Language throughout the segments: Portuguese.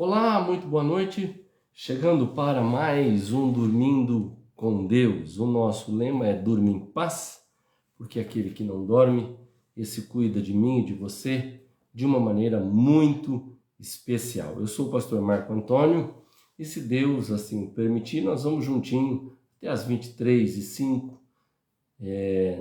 Olá, muito boa noite. Chegando para mais um Dormindo com Deus. O nosso lema é Durma em Paz, porque aquele que não dorme, esse cuida de mim e de você de uma maneira muito especial. Eu sou o pastor Marco Antônio e, se Deus assim permitir, nós vamos juntinho até as 23h05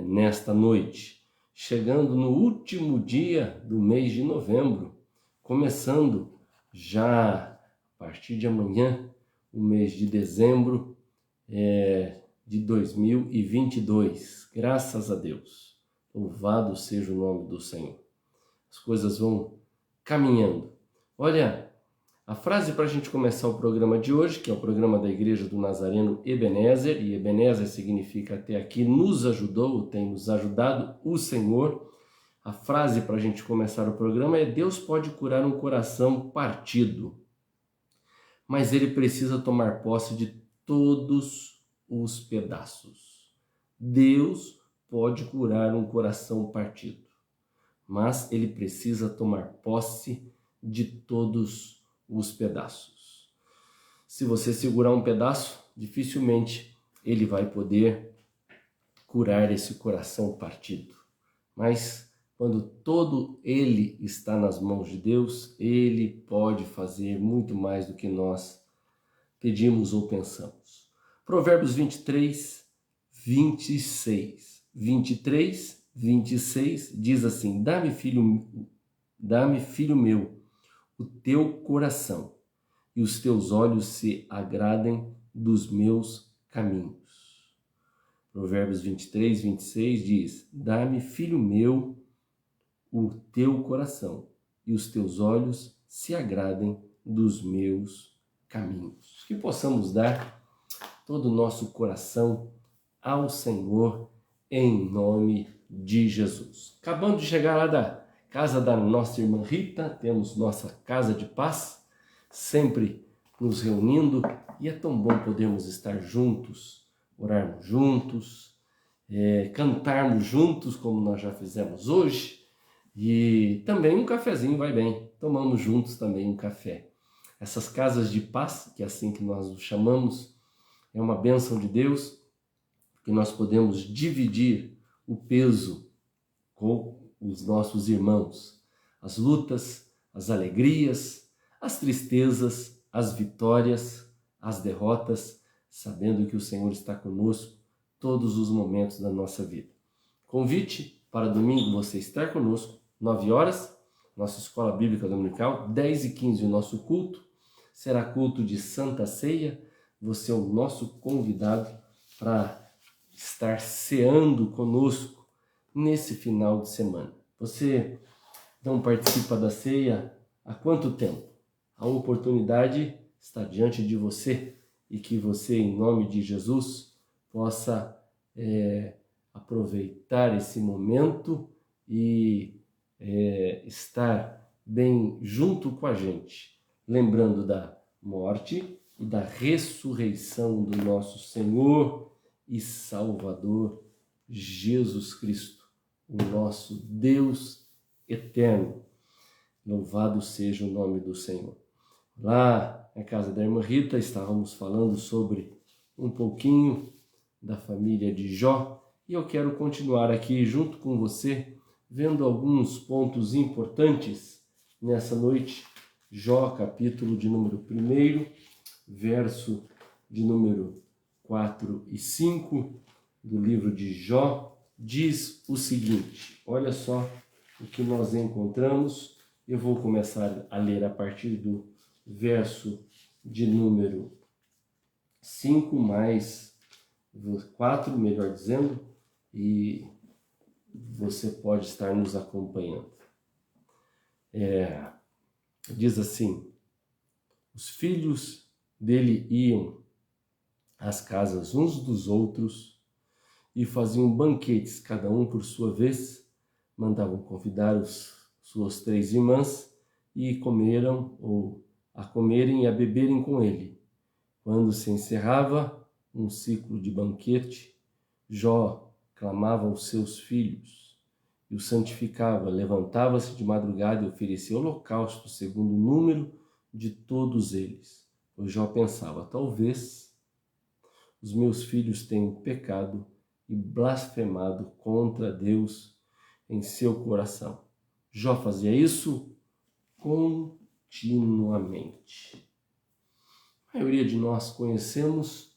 nesta noite, chegando no último dia do mês de novembro, começando já a partir de amanhã o mês de dezembro de 2022. Graças a Deus, louvado seja o nome do Senhor. As coisas vão caminhando. Olha, a frase para a gente começar o programa de hoje, que é o programa da Igreja do Nazareno Ebenezer, e Ebenezer significa até aqui nos ajudou, tem nos ajudado o Senhor. A frase para a gente começar o programa é: Deus pode curar um coração partido, mas ele precisa tomar posse de todos os pedaços. Deus pode curar um coração partido, mas ele precisa tomar posse de todos os pedaços. Se você segurar um pedaço, dificilmente ele vai poder curar esse coração partido. Mas quando todo ele está nas mãos de Deus, ele pode fazer muito mais do que nós pedimos ou pensamos. Provérbios 23, 26. 23, 26 diz assim: Dá-me, filho meu, o teu coração, e os teus olhos se agradem dos meus caminhos. Provérbios 23, 26 diz: Dá-me, filho meu, o teu coração, e os teus olhos se agradem dos meus caminhos. Que possamos dar todo o nosso coração ao Senhor, em nome de Jesus. Acabando de chegar lá da casa da nossa irmã Rita, temos nossa casa de paz, sempre nos reunindo, e é tão bom podermos estar juntos, orarmos juntos, cantarmos juntos, como nós já fizemos hoje, e também um cafezinho vai bem, tomamos juntos também um café. Essas casas de paz, que é assim que nós os chamamos, é uma bênção de Deus, que nós podemos dividir o peso com os nossos irmãos, as lutas, as alegrias, as tristezas, as vitórias, as derrotas, sabendo que o Senhor está conosco todos os momentos da nossa vida. Convite para domingo você estar conosco, 9 horas, nossa Escola Bíblica Dominical, 10h15 o nosso culto, será culto de Santa Ceia, você é o nosso convidado para estar ceando conosco nesse final de semana. Você não participa da ceia há quanto tempo? A oportunidade está diante de você e que você, em nome de Jesus, possa aproveitar esse momento e estar bem junto com a gente, lembrando da morte e da ressurreição do nosso Senhor e Salvador Jesus Cristo, o nosso Deus eterno. Louvado seja o nome do Senhor. Lá na casa da irmã Rita estávamos falando sobre um pouquinho da família de Jó, e eu quero continuar aqui junto com você, vendo alguns pontos importantes nessa noite. Jó, capítulo de número 1, verso de número 4 e 5 do livro de Jó, diz o seguinte: olha só o que nós encontramos. Eu vou começar a ler a partir do verso de número 5 mais 4, melhor dizendo, e você pode estar nos acompanhando. Diz assim: os filhos dele iam às casas uns dos outros e faziam banquetes, cada um por sua vez, mandavam convidar suas 3 irmãs e a comerem e a beberem com ele. Quando se encerrava um ciclo de banquete, Jó clamava aos seus filhos e os santificava, levantava-se de madrugada e oferecia holocausto segundo o número de todos eles. O Jó pensava, talvez os meus filhos tenham pecado e blasfemado contra Deus em seu coração. Jó fazia isso continuamente. A maioria de nós conhecemos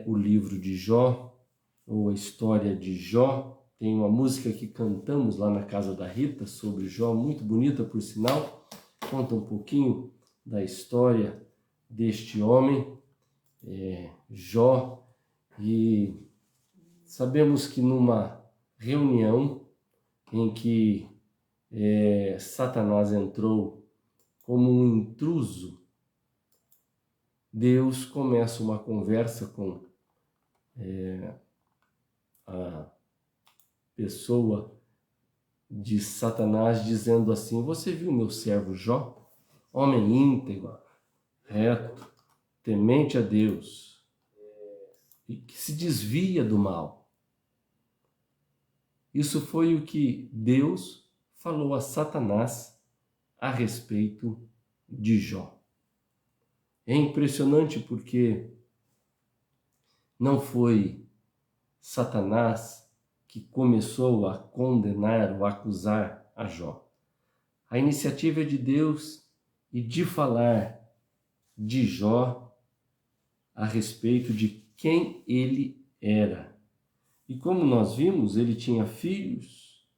o livro de Jó, ou a história de Jó. Tem uma música que cantamos lá na casa da Rita sobre Jó, muito bonita por sinal, conta um pouquinho da história deste homem, Jó, e sabemos que numa reunião em que Satanás entrou como um intruso, Deus começa uma conversa com a pessoa de Satanás, dizendo assim, você viu meu servo Jó? Homem íntegro, reto, temente a Deus, e que se desvia do mal. Isso foi o que Deus falou a Satanás a respeito de Jó. É impressionante porque não foi Satanás que começou a condenar ou acusar a Jó. A iniciativa é de Deus e de falar de Jó a respeito de quem ele era. E como nós vimos, ele tinha filhos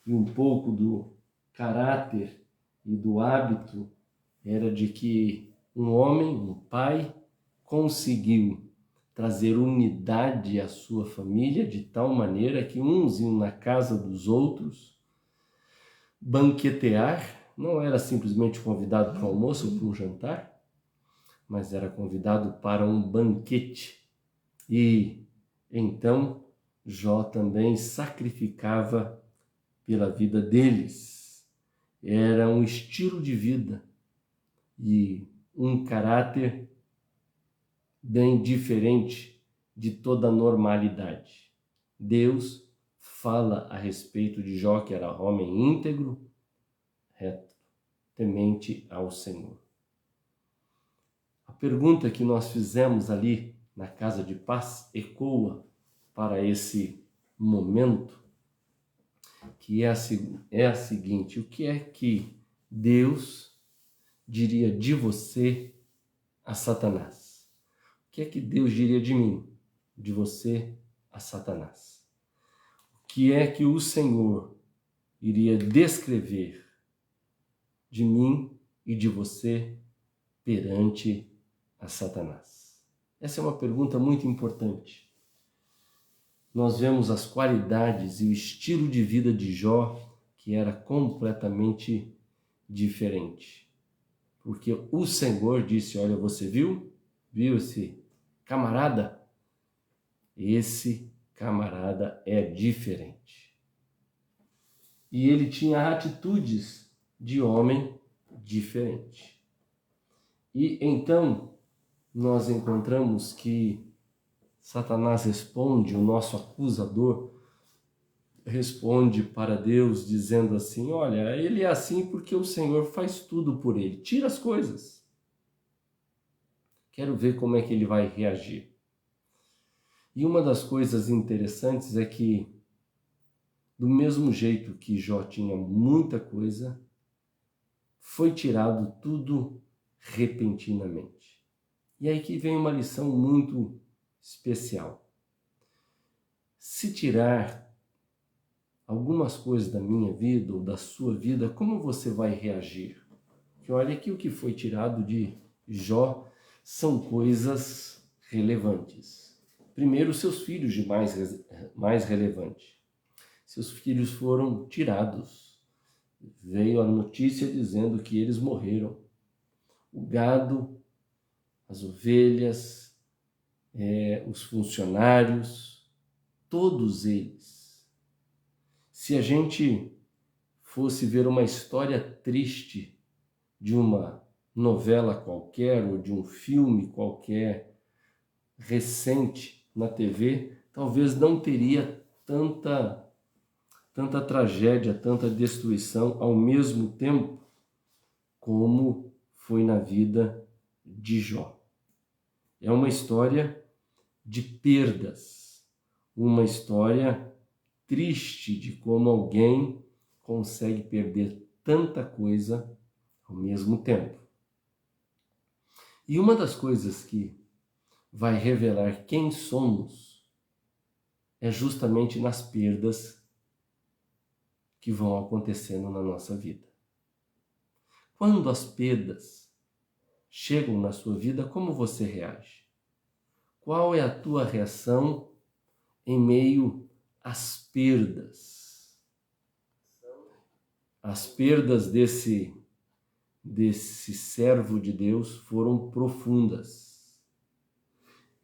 e um pouco do caráter e do hábito era de que um homem, um pai, conseguiu trazer unidade à sua família de tal maneira que uns iam na casa dos outros banquetear, não era simplesmente convidado para um almoço ou para um jantar, mas era convidado para um banquete. E então Jó também sacrificava pela vida deles. Era um estilo de vida e um caráter bem diferente de toda a normalidade. Deus fala a respeito de Jó, que era homem íntegro, reto, temente ao Senhor. A pergunta que nós fizemos ali na Casa de Paz ecoa para esse momento, que é a seguinte: o que é que Deus diria de você a Satanás? O que é que Deus diria de mim, de você a Satanás? O que é que o Senhor iria descrever de mim e de você perante a Satanás? Essa é uma pergunta muito importante. Nós vemos as qualidades e o estilo de vida de Jó, que era completamente diferente. Porque o Senhor disse, olha, você viu? Viu esse camarada? Esse camarada é diferente. E ele tinha atitudes de homem diferente. E então nós encontramos que Satanás responde, o nosso acusador responde para Deus dizendo assim, olha, ele é assim porque o Senhor faz tudo por ele, tira as coisas. Quero ver como é que ele vai reagir. E uma das coisas interessantes é que, do mesmo jeito que Jó tinha muita coisa, foi tirado tudo repentinamente. E aí que vem uma lição muito especial. Se tirar algumas coisas da minha vida ou da sua vida, como você vai reagir? Porque olha que o que foi tirado de Jó são coisas relevantes. Primeiro, seus filhos de mais relevante. Seus filhos foram tirados. Veio a notícia dizendo que eles morreram. O gado, as ovelhas, os funcionários, todos eles. Se a gente fosse ver uma história triste de uma novela qualquer ou de um filme qualquer recente na TV, talvez não teria tanta tragédia, tanta destruição ao mesmo tempo como foi na vida de Jó. É uma história de perdas, uma história triste de como alguém consegue perder tanta coisa ao mesmo tempo. E uma das coisas que vai revelar quem somos é justamente nas perdas que vão acontecendo na nossa vida. Quando as perdas chegam na sua vida, como você reage? Qual é a tua reação em meio às perdas? As perdas desse servo de Deus foram profundas.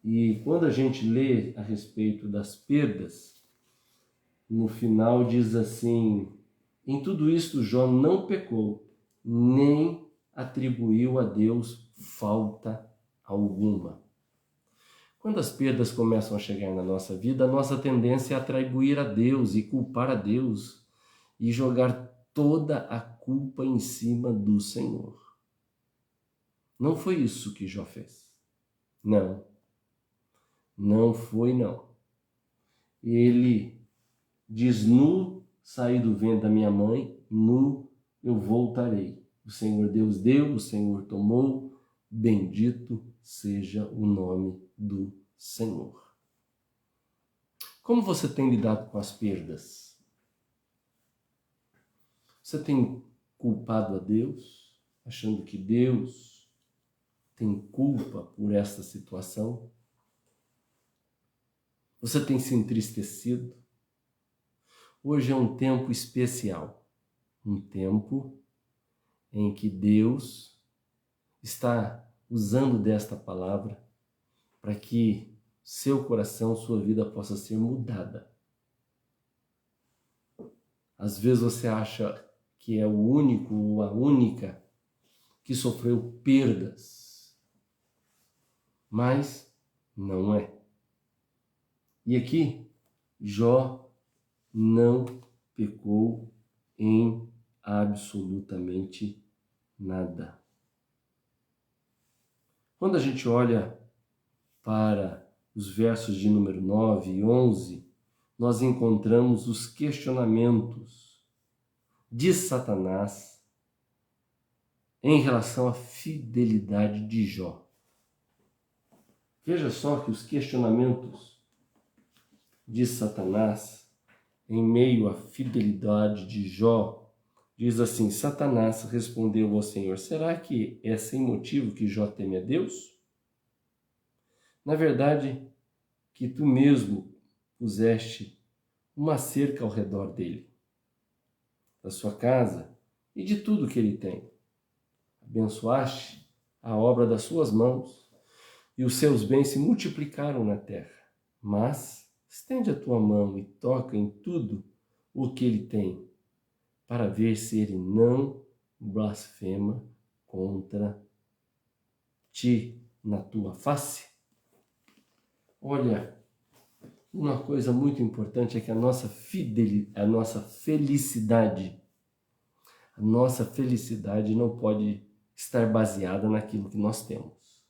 E quando a gente lê a respeito das perdas, no final diz assim: em tudo isto Jó não pecou, nem atribuiu a Deus falta alguma. Quando as perdas começam a chegar na nossa vida, a nossa tendência é atribuir a Deus e culpar a Deus e jogar toda a culpa em cima do Senhor. Não foi isso que Jó fez. Não. Não foi, não. Ele diz: nu saí do ventre da minha mãe, nu eu voltarei. O Senhor Deus deu, o Senhor tomou, bendito seja o nome do Senhor. Como você tem lidado com as perdas? Você tem culpado a Deus, achando que Deus tem culpa por esta situação? Você tem se entristecido? Hoje é um tempo especial, um tempo em que Deus está usando desta palavra para que seu coração, sua vida possa ser mudada. Às vezes você acha que é o único ou a única que sofreu perdas, mas não é. E aqui, Jó não pecou em absolutamente nada. Quando a gente olha para os versos de número 9 e 11, nós encontramos os questionamentos de Satanás em relação à fidelidade de Jó. Veja só que os questionamentos de Satanás em meio à fidelidade de Jó, diz assim: Satanás respondeu ao Senhor: será que é sem motivo que Jó teme a Deus? Na verdade, que tu mesmo puseste uma cerca ao redor dele, da sua casa e de tudo que ele tem. Abençoaste a obra das suas mãos, e os seus bens se multiplicaram na terra. Mas estende a tua mão e toca em tudo o que ele tem, para ver se ele não blasfema contra ti na tua face. Olha, uma coisa muito importante é que a nossa felicidade não pode estar baseada naquilo que nós temos.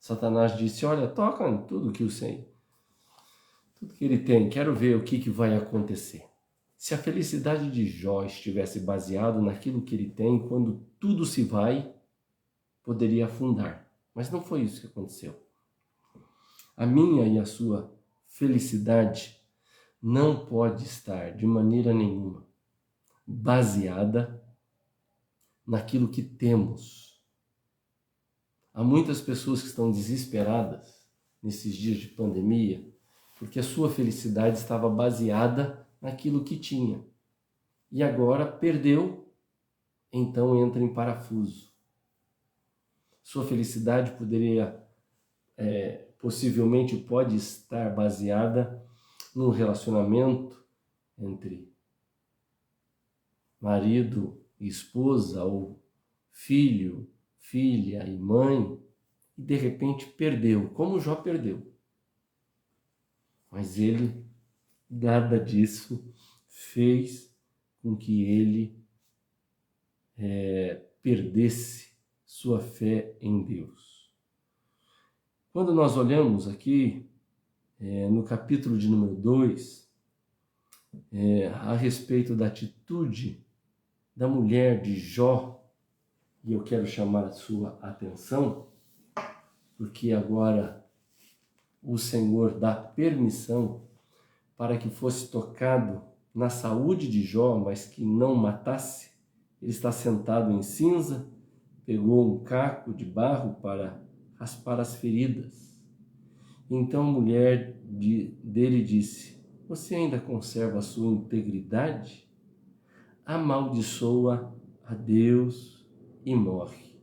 Satanás disse: olha, toca em tudo que tudo que ele tem, quero ver o que vai acontecer. Se a felicidade de Jó estivesse baseada naquilo que ele tem, quando tudo se vai, poderia afundar. Mas não foi isso que aconteceu. A minha e a sua felicidade não pode estar de maneira nenhuma baseada naquilo que temos. Há muitas pessoas que estão desesperadas nesses dias de pandemia porque a sua felicidade estava baseada naquilo que tinha. E agora perdeu, então entra em parafuso. Sua felicidade possivelmente pode estar baseada num relacionamento entre marido e esposa, ou filho, filha e mãe, e de repente perdeu, como Jó perdeu. Mas ele, nada disso, fez com que ele perdesse sua fé em Deus. Quando nós olhamos aqui no capítulo de número 2, a respeito da atitude da mulher de Jó, e eu quero chamar a sua atenção, porque agora o Senhor dá permissão para que fosse tocado na saúde de Jó, mas que não matasse. Ele está sentado em cinza, pegou um caco de barro para raspar as feridas. Então a mulher dele disse: você ainda conserva a sua integridade? Amaldiçoa a Deus e morre.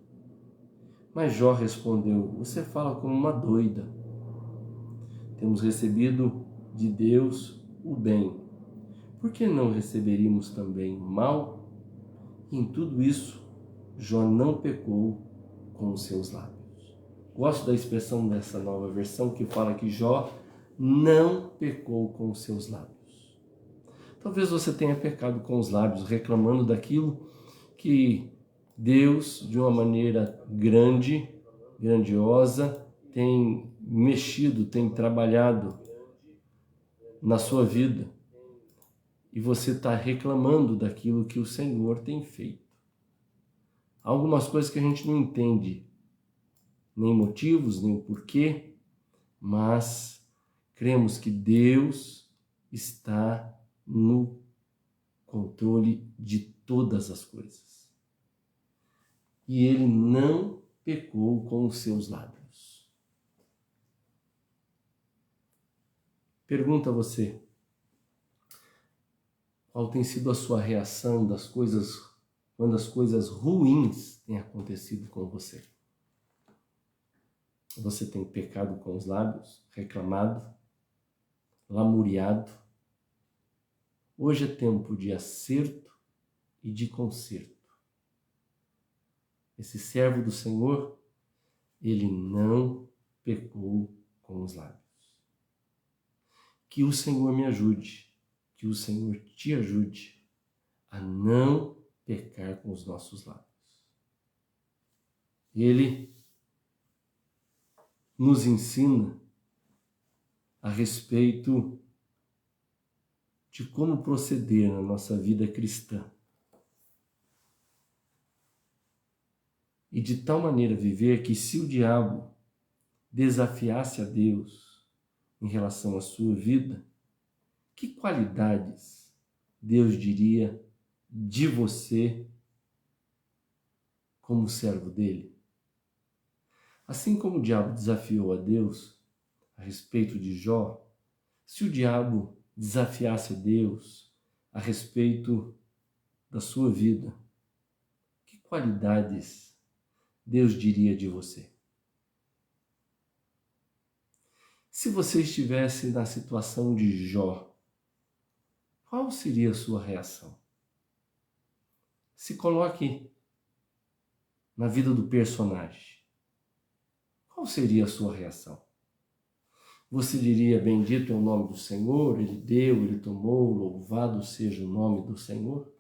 Mas Jó respondeu: você fala como uma doida. Temos recebido de Deus o bem. Por que não receberíamos também o mal? E em tudo isso, Jó não pecou com os seus lábios. Gosto da expressão dessa nova versão que fala que Jó não pecou com os seus lábios. Talvez você tenha pecado com os lábios, reclamando daquilo que Deus, de uma maneira grandiosa, tem mexido, tem trabalhado na sua vida. E você está reclamando daquilo que o Senhor tem feito. Há algumas coisas que a gente não entende, nem motivos, nem o porquê, mas cremos que Deus está no controle de todas as coisas. E Ele não pecou com os seus lábios. Pergunta a você: qual tem sido a sua reação das coisas, quando as coisas ruins têm acontecido com você? Você tem pecado com os lábios, reclamado, lamuriado? Hoje é tempo de acerto e de conserto. Esse servo do Senhor, ele não pecou com os lábios. Que o Senhor me ajude, que o Senhor te ajude a não pecar com os nossos lábios. Ele nos ensina a respeito de como proceder na nossa vida cristã. E de tal maneira viver que, se o diabo desafiasse a Deus em relação à sua vida, que qualidades Deus diria de você como servo dele? Assim como o diabo desafiou a Deus a respeito de Jó, se o diabo desafiasse a Deus a respeito da sua vida, que qualidades Deus diria de você? Se você estivesse na situação de Jó, qual seria a sua reação? Se coloque na vida do personagem. Qual seria a sua reação? Você diria: bendito é o nome do Senhor, Ele deu, Ele tomou, louvado seja o nome do Senhor?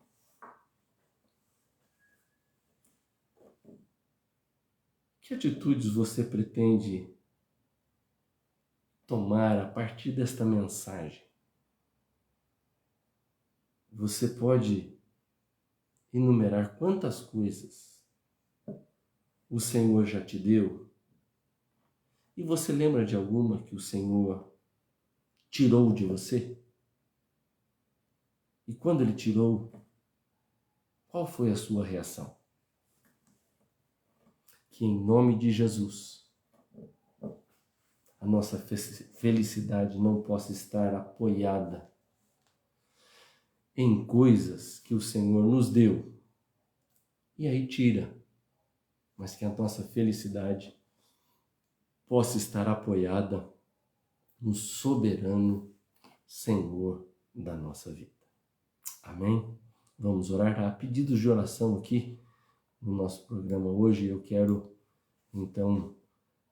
Que atitudes você pretende tomar a partir desta mensagem? Você pode enumerar quantas coisas o Senhor já te deu? E você lembra de alguma que o Senhor tirou de você? E quando Ele tirou, qual foi a sua reação? Que em nome de Jesus, a nossa felicidade não possa estar apoiada em coisas que o Senhor nos deu. E aí tira, mas que a nossa felicidade possa estar apoiada no soberano Senhor da nossa vida. Amém? Vamos orar. Há pedidos de oração aqui no nosso programa hoje. Eu quero, então,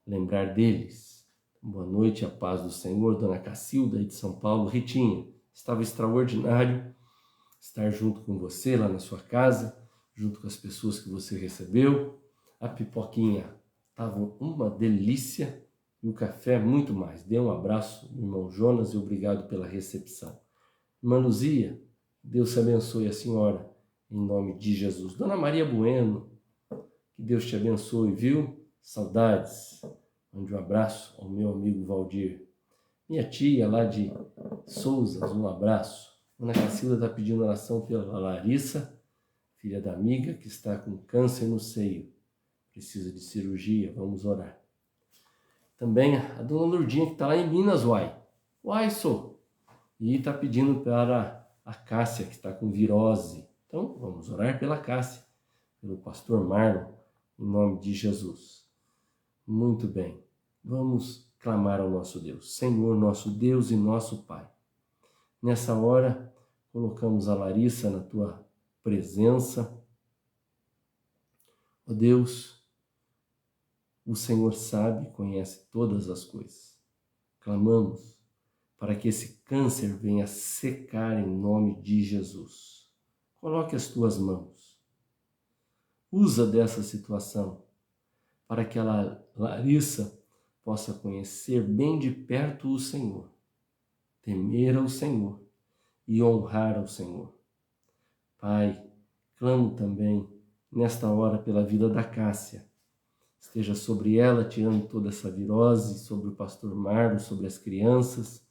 lembrar deles. Boa noite, a paz do Senhor. Dona Cacilda, de São Paulo. Ritinha, estava extraordinário estar junto com você lá na sua casa. junto com as pessoas que você recebeu. A pipoquinha estava uma delícia e o café muito mais. Dê um abraço, irmão Jonas, e obrigado pela recepção. Irmã Luzia, Deus te abençoe a senhora, em nome de Jesus. Dona Maria Bueno, que Deus te abençoe, viu? Saudades. Mande um abraço ao meu amigo Valdir. Minha tia lá de Souza, um abraço. Ana Cacilda está pedindo oração pela Larissa, filha da amiga, que está com câncer no seio. Precisa de cirurgia, vamos orar. Também a dona Lourdinha, que está lá em Minas, Uai, sou. E está pedindo para a Cássia, que está com virose. Então, vamos orar pela Cássia, pelo pastor Marlon, em nome de Jesus. Muito bem, vamos clamar ao nosso Deus. Senhor, nosso Deus e nosso Pai. Nessa hora, colocamos a Larissa na tua presença. Ó Deus, o Senhor sabe e conhece todas as coisas. Clamamos para que esse câncer venha secar em nome de Jesus. Coloque as tuas mãos. Usa dessa situação para que a Larissa possa conhecer bem de perto o Senhor, temer ao Senhor e honrar ao Senhor. Pai, clamo também nesta hora pela vida da Cássia. Esteja sobre ela, tirando toda essa virose, sobre o pastor Marlon, sobre as crianças.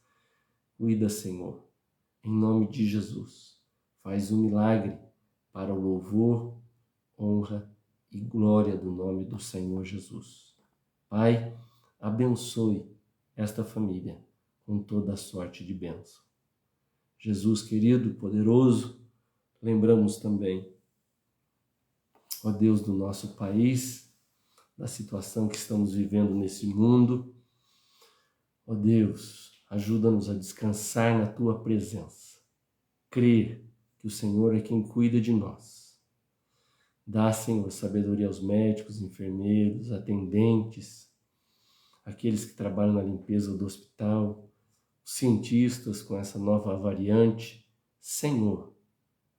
Cuida, Senhor, em nome de Jesus. Faz um milagre para o louvor, honra e glória do nome do Senhor Jesus. Pai, abençoe esta família com toda a sorte de bênção. Jesus querido, poderoso, lembramos também, ó Deus do nosso país, da situação que estamos vivendo nesse mundo. Ó Deus, ajuda-nos a descansar na Tua presença. Crer que o Senhor é quem cuida de nós. Dá, Senhor, sabedoria aos médicos, enfermeiros, atendentes, aqueles que trabalham na limpeza do hospital, os cientistas com essa nova variante. Senhor,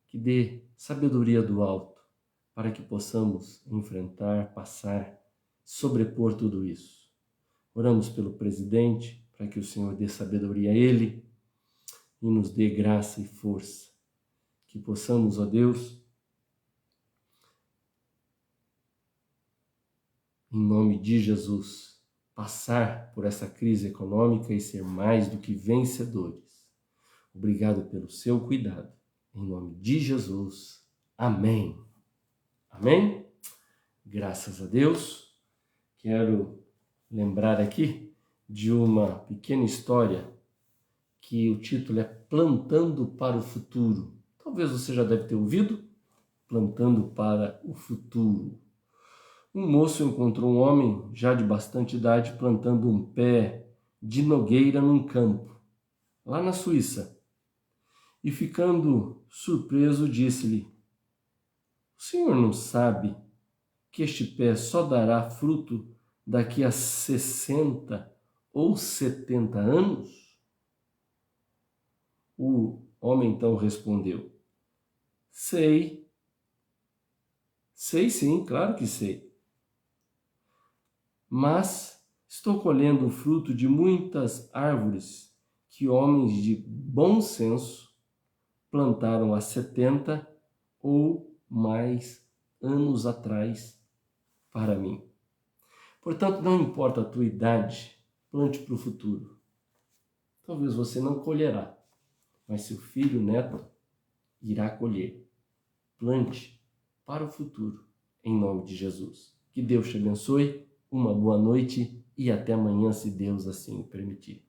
que dê sabedoria do alto para que possamos enfrentar, passar, sobrepor tudo isso. Oramos pelo presidente, para que o Senhor dê sabedoria a ele e nos dê graça e força. Que possamos, ó Deus, em nome de Jesus, passar por essa crise econômica e ser mais do que vencedores. Obrigado pelo seu cuidado. Em nome de Jesus. Amém. Amém? Graças a Deus. Quero lembrar aqui de uma pequena história que o título é Plantando para o Futuro. Talvez você já deve ter ouvido. Plantando para o Futuro. Um moço encontrou um homem já de bastante idade plantando um pé de nogueira num campo, lá na Suíça. E ficando surpreso, disse-lhe: "O senhor não sabe que este pé só dará fruto daqui a 60 ou 70 anos? O homem então respondeu: Sei sim, claro que sei. Mas estou colhendo o fruto de muitas árvores que homens de bom senso plantaram há 70 ou mais anos atrás para mim. Portanto, não importa a tua idade, plante para o futuro. Talvez você não colherá, mas seu filho, neto, irá colher. Plante para o futuro, em nome de Jesus. Que Deus te abençoe, uma boa noite e até amanhã, se Deus assim o permitir.